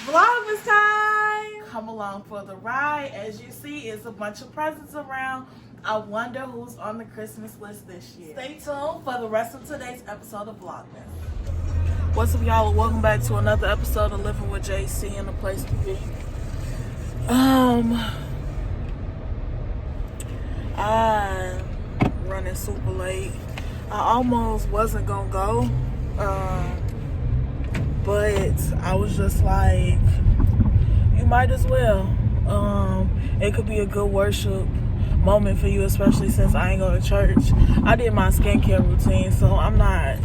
Vlogmas time! Come along for the ride. As you see, it's a bunch of presents around. I wonder who's on the Christmas list this year. Stay tuned for the rest of today's episode of Vlogmas. What's up, y'all? Welcome back to another episode of Living with JC and a Place to Be. I'm running super late. I almost wasn't gonna go, but I was just like, you might as well. It could be a good worship moment for you, especially since I ain't go to church. I did my skincare routine, so I'm not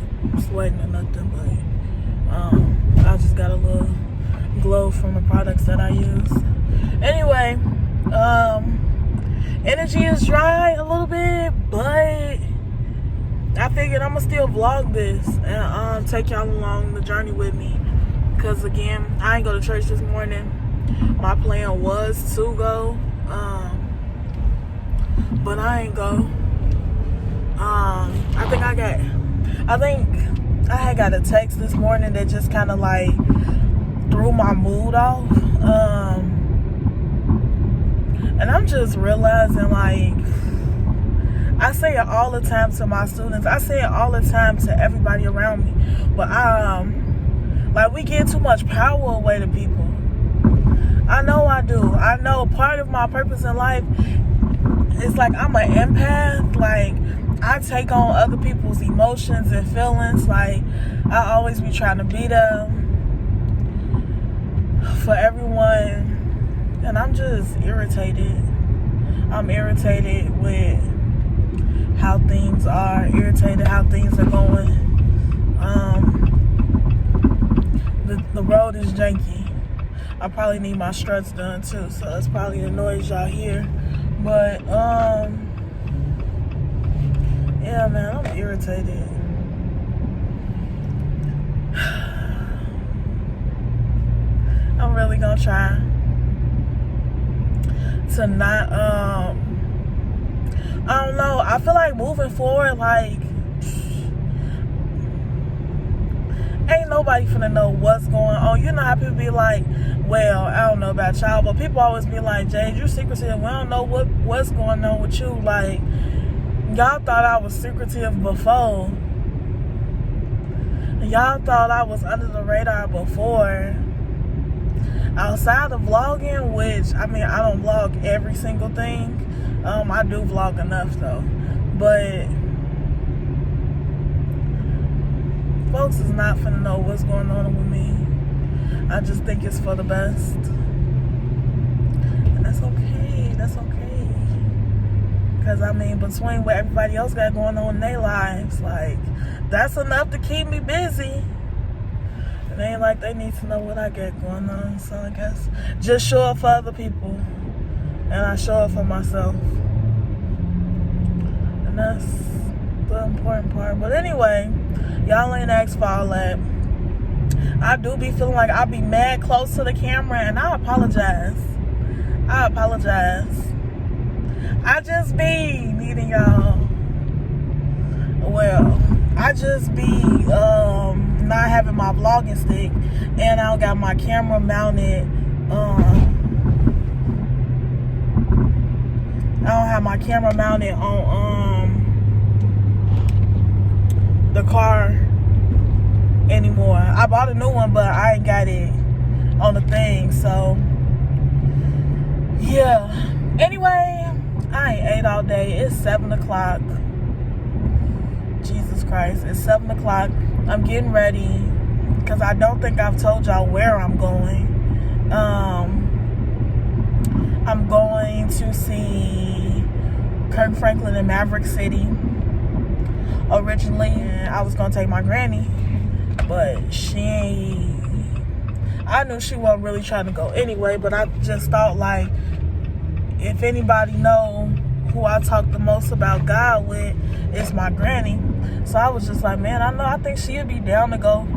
sweating or nothing, but I just got a little glow from the products that I use. Anyway, energy is dry a little bit, but I figured I'm gonna still vlog this and take y'all along the journey with me. Cause again, I ain't go to church this morning. My plan was to go, but I ain't go. I think I had got a text this morning that just kind of like threw my mood off. And I'm just realizing, like, I say it all the time to my students. I say it all the time to everybody around me. But like, we give too much power away to people. I know I do. I know part of my purpose in life is, like, I'm an empath. Like, I take on other people's emotions and feelings. Like, I always be trying to be there for everyone. And I'm just irritated. I'm irritated with how things are, irritated how things are going. The road is janky. I probably need my struts done too, so that's probably the noise y'all hear. But yeah, man, I'm irritated. I'm really gonna try to not I don't know, I feel like moving forward, like, ain't nobody finna know what's going on. You know how people be like, well, I don't know about y'all, but people always be like, Jade, you secretive. We don't know what's going on with you. Like, y'all thought I was secretive before. Y'all thought I was under the radar before. Outside of vlogging, which, I mean, I don't vlog every single thing. I do vlog enough, though. But folks is not finna know what's going on with me. I just think it's for the best. And that's okay. That's okay. Because, I mean, between what everybody else got going on in their lives, like, that's enough to keep me busy. It ain't like they need to know what I got going on. So I guess just show up for other people. And I show up for myself. And that's the important part. But anyway, y'all ain't asked for all that. I do be feeling like I be mad close to the camera. And I apologize. I apologize. I just be needing y'all. Well, I just be not having my vlogging stick, and I got my camera mounted. I don't have my camera mounted on the car anymore. I bought a new one, but I ain't got it on the thing. So yeah. Anyway, I ain't ate all day. It's 7 o'clock. Jesus Christ, it's 7 o'clock. I'm getting ready because I don't think I've told y'all where I'm going. I'm going to see Kirk Franklin in Maverick City. Originally, I was going to take my granny, but I knew she wasn't really trying to go anyway, but I just thought, like, if anybody know who I talk the most about God with, it's my granny. So I was just like, man, I think she'd be down to go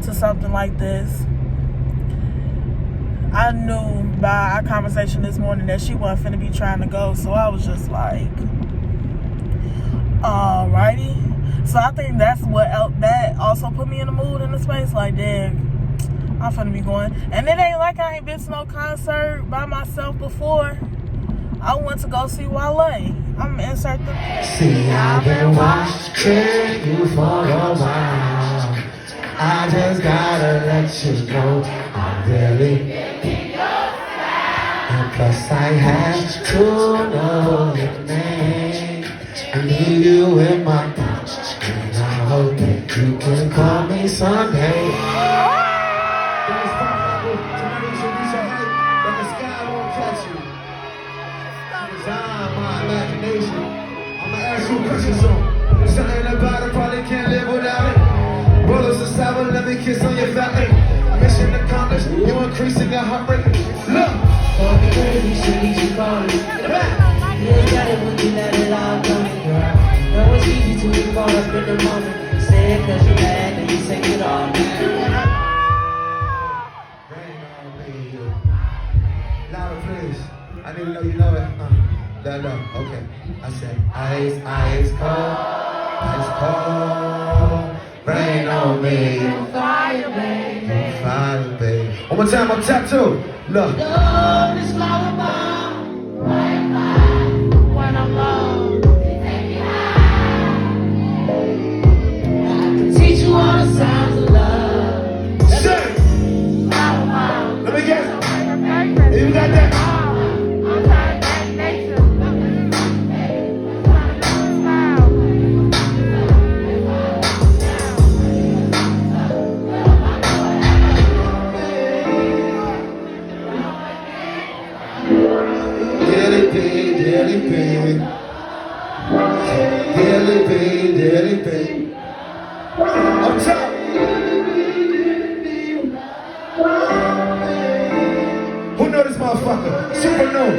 to something like this. I knew by our conversation this morning that she wasn't finna be trying to go, so I was just like, alrighty. So I think that's what that also put me in the mood in the space. Like, dang, I'm finna be going. And it ain't like I ain't been to no concert by myself before. I went to go see Wale. I'm gonna insert the... See, I've been watching you for a while. I just gotta let you know I'm really and plus I have to know your name. I need you in my thoughts, and I hope that you can call me someday. I'ma ask you questions on something about it, probably can't live without it. Roll us a sour, let me kiss on your valley. Mission accomplished, you increasing your heart rate. Look! Call me crazy, she needs you calling. You ain't got it when you let it all go. Know it's easy to be caught up in the moment. Say it cause you're mad and you say it all now. Rain on me, you. Louder please. I didn't know you know it. No, okay. I said, ice, ice cold, rain on me. Fire, baby. Fire, baby. One more time, on tap two. Look. Love is flower bomb. When I'm low, take me high. I can teach you all the sounds of love. Say. Flower bomb. Let me guess. You got that? Daily pain. Up top. Who know this motherfucker? Super new.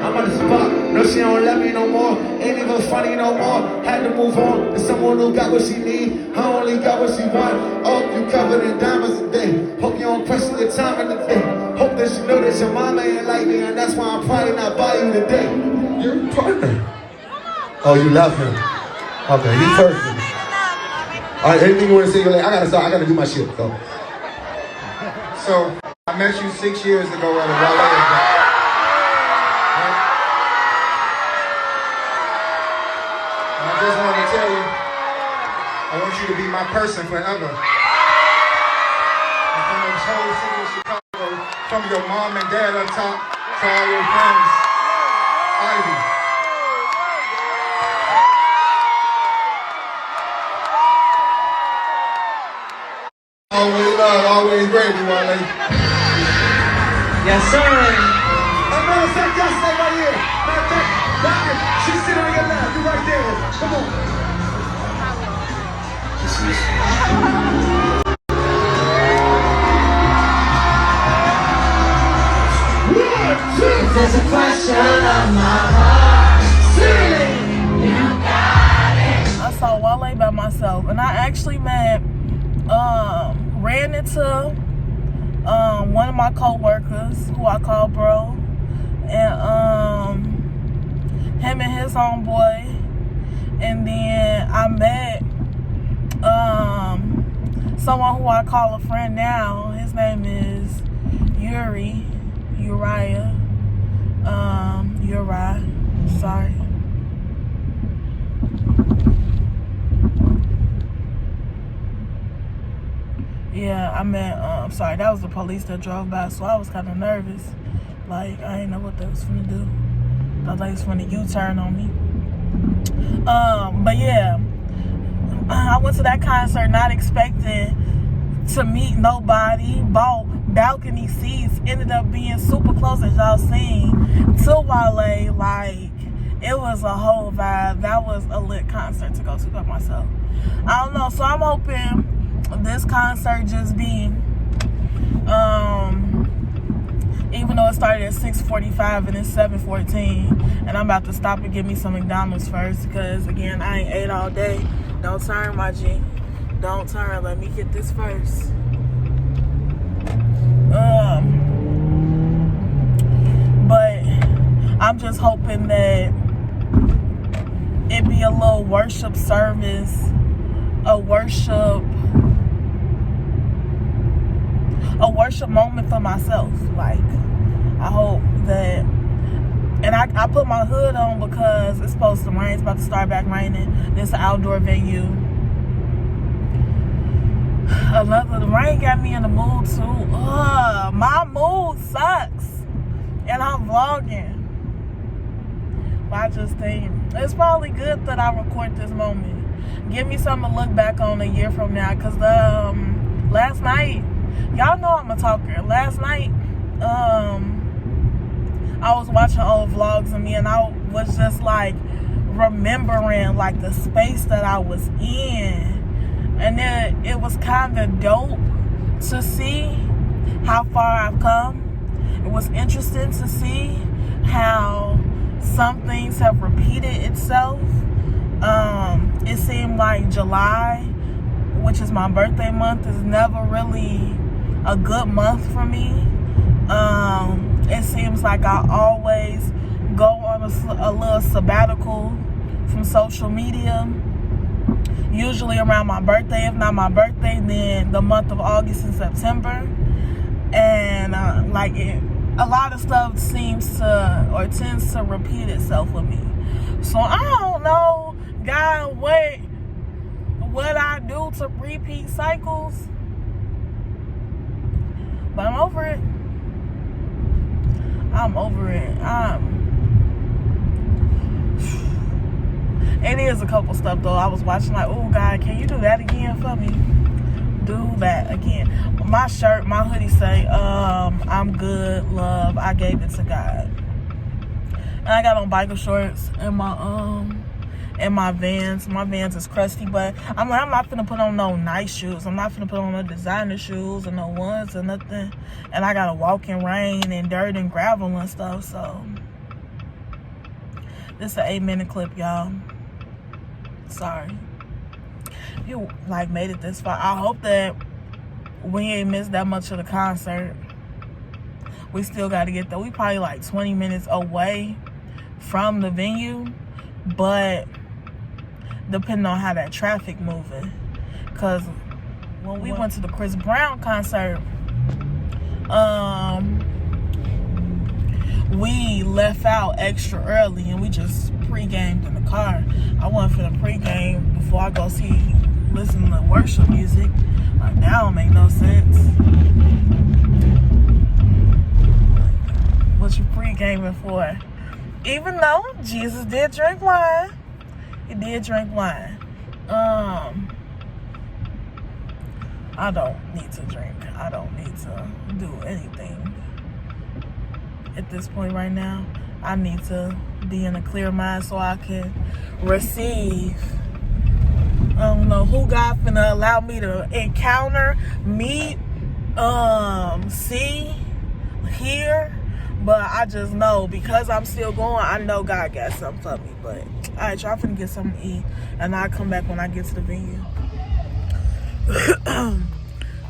I'm on the spot. No, she don't love me no more. Ain't even funny no more. Had to move on. There's someone who got what she need. I only got what she want. Oh, you covered in diamonds today. Hope you don't question your time in the day. Hope that you know that your mama ain't like me, and that's why I'm probably not by you today. You're a partner. Oh, you love him. Okay, he's perfect. All right, anything you want to say? I gotta do my shit, though. So, I met you 6 years ago at a Wale event. I just want to tell you, I want you to be my person forever. And from the whole city of Chicago, from your mom and dad up top to all your friends, Ivy. Always love, always gravy, Wale. Yes, sir. And matter of fact, y'all stay right here. Matter of fact, Doctor, she's sitting on your lap. You right there. Come on. There's a question on my heart. You got it. I saw Wale by myself, and I actually ran into one of my co-workers who I call bro, and him and his homeboy, and then I met someone who I call a friend now. His name is Uriah. Sorry. Yeah, I meant, sorry, that was the police that drove by, so I was kind of nervous. Like, I didn't know what they was finna do. Thought they was finna U-turn on me. But yeah, I went to that concert not expecting to meet nobody. Bought balcony seats, ended up being super close, as y'all seen, to Wale. Like, it was a whole vibe. That was a lit concert to go to by myself. I don't know, so I'm hoping this concert just be, even though it started at 6:45 and it's 7:14, and I'm about to stop and get me some McDonald's first, because again, I ain't ate all day. Don't turn, my G. Don't turn. Let me get this first. But I'm just hoping that it be a little worship service, a worship. a worship moment for myself. Like, I hope that, and I put my hood on because it's supposed to rain. It's about to start back raining. This outdoor venue. The rain got me in the mood too. My mood sucks, and I'm vlogging. But I just think it's probably good that I record this moment. Give me something to look back on a year from now. Cause last night, y'all know I'm a talker. Last night, I was watching old vlogs of me, and I was just like remembering like the space that I was in. And then it was kind of dope to see how far I've come. It was interesting to see how some things have repeated itself. It seemed like July, which is my birthday month, is never really a good month for me. It seems like I always go on a little sabbatical from social media. Usually around my birthday. If not my birthday, then the month of August and September. And a lot of stuff seems to or tends to repeat itself with me. So I don't know, God, what I do to repeat cycles. But I'm over it. I'm over it. It is a couple stuff though. I was watching like, oh God, can you do that again for me? Do that again. My shirt, my hoodie say, I'm good, love, I gave it to God. And I got on biker shorts and my Vans. My Vans is crusty, but I'm not finna put on no nice shoes. I'm not finna put on no designer shoes or no ones or nothing. And I gotta walk in rain and dirt and gravel and stuff, so this is an 8-minute clip, y'all. Sorry. If you made it this far, I hope that we ain't missed that much of the concert. We still got to get there. We probably 20 minutes away from the venue, but depending on how that traffic moving, because when we went to the Chris Brown concert, we left out extra early and we just pre-gamed in the car. I went for the pre-game before I go listen to worship music. Like, that don't make no sense. What you pre-gaming for? Even though Jesus did drink wine. He did drink wine. I don't need to drink. I don't need to do anything at this point right now. I need to be in a clear mind so I can receive. I don't know who God finna allow me to encounter, meet, see, hear. But I just know, because I'm still going, I know God got something for me. But alright, y'all, finna get something to eat, and I'll come back when I get to the venue.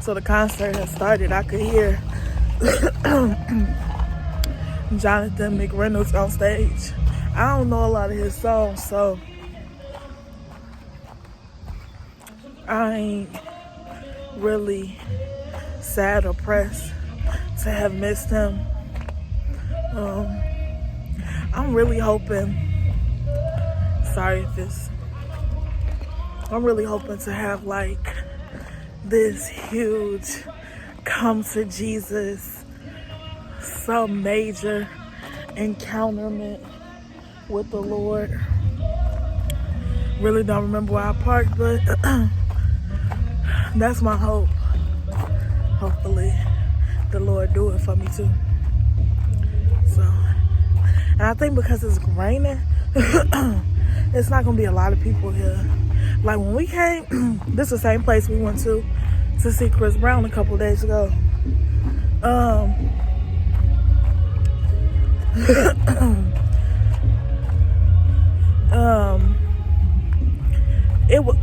So the concert has started. I could hear Jonathan McReynolds on stage. I don't know a lot of his songs, so I ain't really sad or pressed to have missed him. I'm really hoping, I'm really hoping to have this huge come to Jesus, some major encounterment with the Lord. Really don't remember where I parked, but that's my hope. Hopefully the Lord do it for me too. So, and I think because it's raining, it's not gonna be a lot of people here. Like when we came, this is the same place we went to see Chris Brown a couple days ago.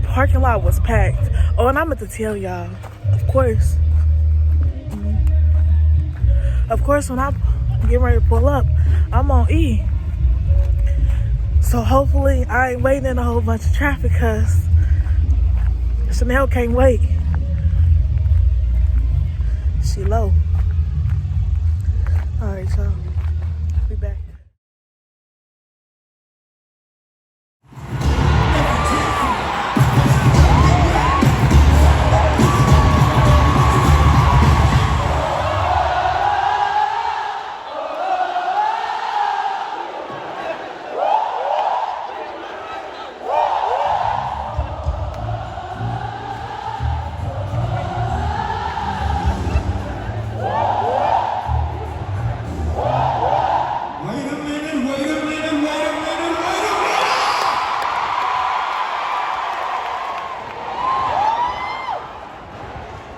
Parking lot was packed. Oh, and I meant to tell y'all, of course, when I get ready to pull up, I'm on E. So hopefully I ain't waiting in a whole bunch of traffic, because Chanel can't wait. she low. Alright, y'all. Be back.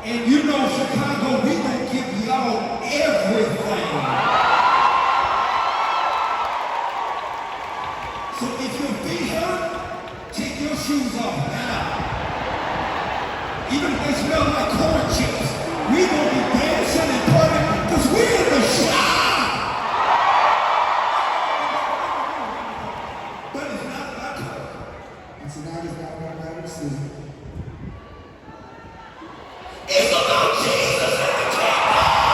And you know, Chicago, we gonna give y'all everything. So if your feet hurt, take your shoes off now. Even if they smell like corn chips, we gonna be dancing and partying because we in the shop. But it's not about Kirk. And tonight is not about Maverick City. It's about Jesus and the kingdom!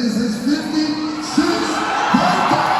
is his 56th birthday.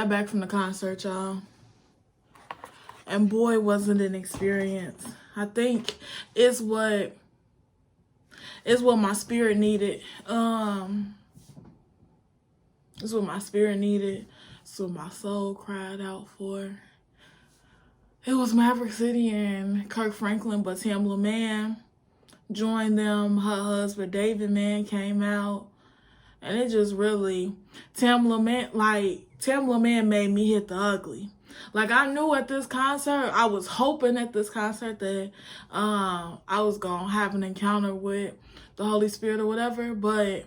got back from the concert, y'all. And boy, wasn't an experience. I think it's what my spirit needed. It's what my spirit needed. It's what my soul cried out for. It was Maverick City and Kirk Franklin, but Tamla Mann joined them. Her husband David Mann came out. And it just really, Tamla Mann made me hit the ugly. Like, I knew at this concert, I was hoping at this concert that I was going to have an encounter with the Holy Spirit or whatever, but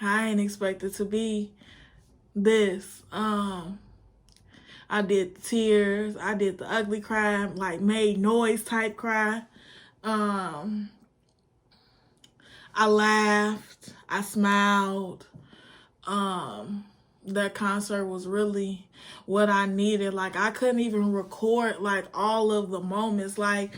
I ain't expected to be this. I did the tears, I did the ugly cry, like made noise type cry. I laughed, I smiled. That concert was really what I needed. Like, I couldn't even record like all of the moments. Like,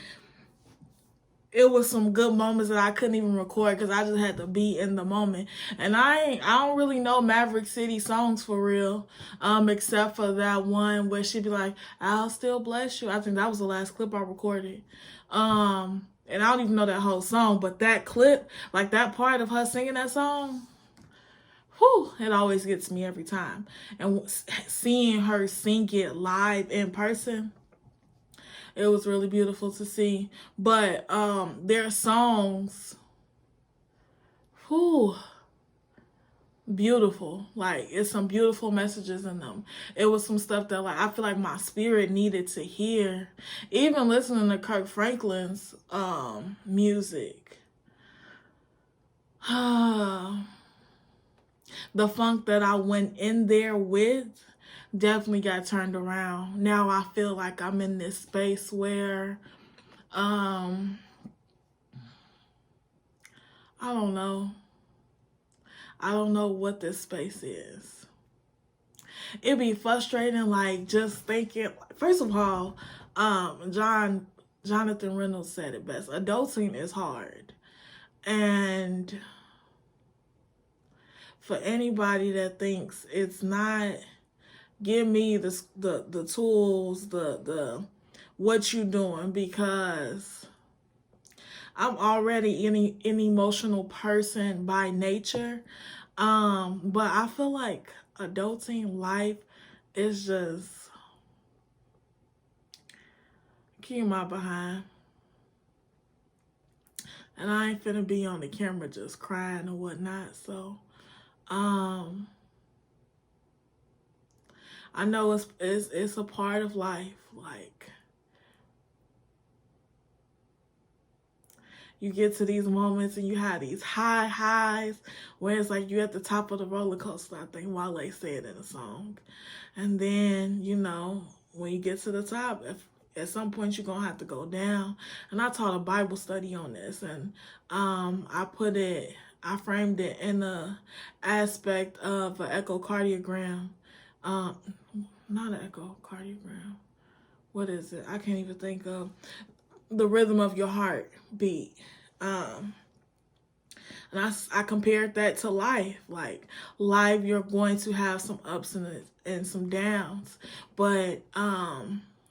it was some good moments that I couldn't even record because I just had to be in the moment. And I don't really know Maverick City songs for real, except for that one where she'd be like, "I'll still bless you." I think that was the last clip I recorded. And I don't even know that whole song, but that clip, like that part of her singing that song, whew, it always gets me every time. And seeing her sing it live in person, it was really beautiful to see. But their songs, whew, beautiful. Like, it's some beautiful messages in them. It was some stuff that, like, I feel like my spirit needed to hear. Even listening to Kirk Franklin's music. The funk that I went in there with definitely got turned around. Now I feel like I'm in this space where I don't know. I don't know what this space is. It'd be frustrating, like, just thinking. First of all, Jonathan Reynolds said it best. Adulting is hard. And for anybody that thinks it's not, give me the tools, the what you doing, because I'm already an emotional person by nature. But I feel like adulting life is just keep my behind. And I ain't finna be on the camera just crying or whatnot. So, I know it's a part of life. Like, you get to these moments and you have these highs where it's like you're at the top of the roller coaster. I think Wale said in a song. And then, you know, when you get to the top, at some point you're gonna have to go down. And I taught a Bible study on this, and I framed it in the aspect of an echocardiogram. Not an echocardiogram. What is it? I can't even think of the rhythm of your heartbeat. And I compared that to life. Like, life, you're going to have some ups and some downs. But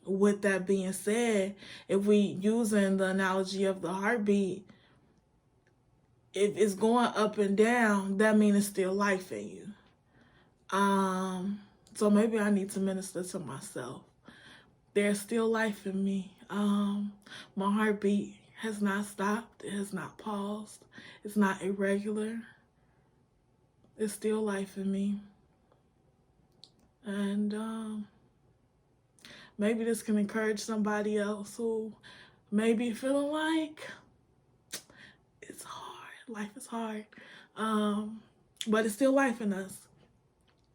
with that being said, if we using the analogy of the heartbeat, if it's going up and down, that means it's still life in you. So maybe I need to minister to myself. There's still life in me. My heartbeat has not stopped. It has not paused. It's not irregular. It's still life in me. And maybe this can encourage somebody else who may be feeling like it's hard. Life is hard. But it's still life in us.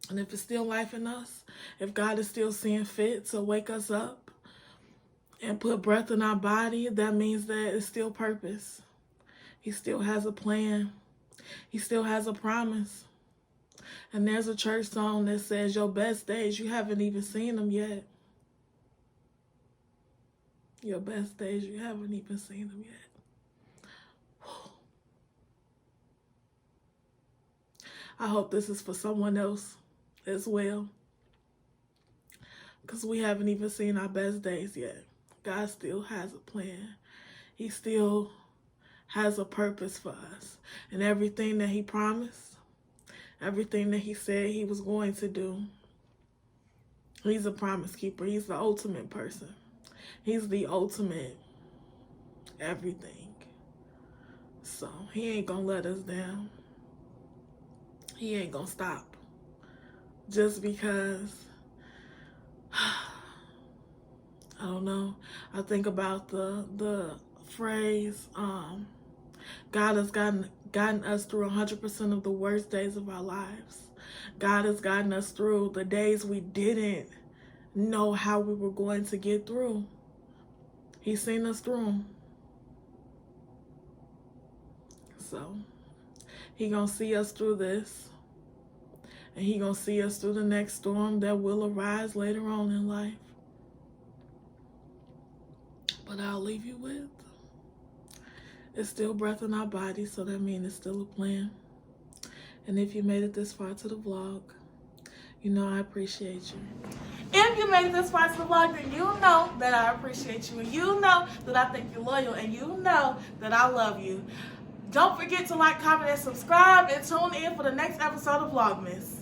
And if it's still life in us, if God is still seeing fit to wake us up and put breath in our body, that means that it's still purpose. He still has a plan. He still has a promise. And there's a church song that says, your best days, you haven't even seen them yet. Your best days, you haven't even seen them yet. I hope this is for someone else as well. Because we haven't even seen our best days yet. God still has a plan. He still has a purpose for us. And everything that he promised, everything that he said he was going to do, he's a promise keeper. He's the ultimate person. He's the ultimate everything. So he ain't gonna let us down. He ain't gonna stop. Just because, I don't know, I think about the phrase, God has gotten us through 100% of the worst days of our lives. God has gotten us through the days we didn't know how we were going to get through. He's seen us through them. So he gonna see us through this, and he gonna see us through the next storm that will arise later on in life. But I'll leave you with, it's still breath in our body, so that means it's still a plan. And if you made it this far to the vlog, you know I appreciate you. If you made it this far to the vlog, then you know that I appreciate you. And you know that I think you're loyal. And you know that I love you. Don't forget to like, comment, and subscribe. And tune in for the next episode of Vlogmas.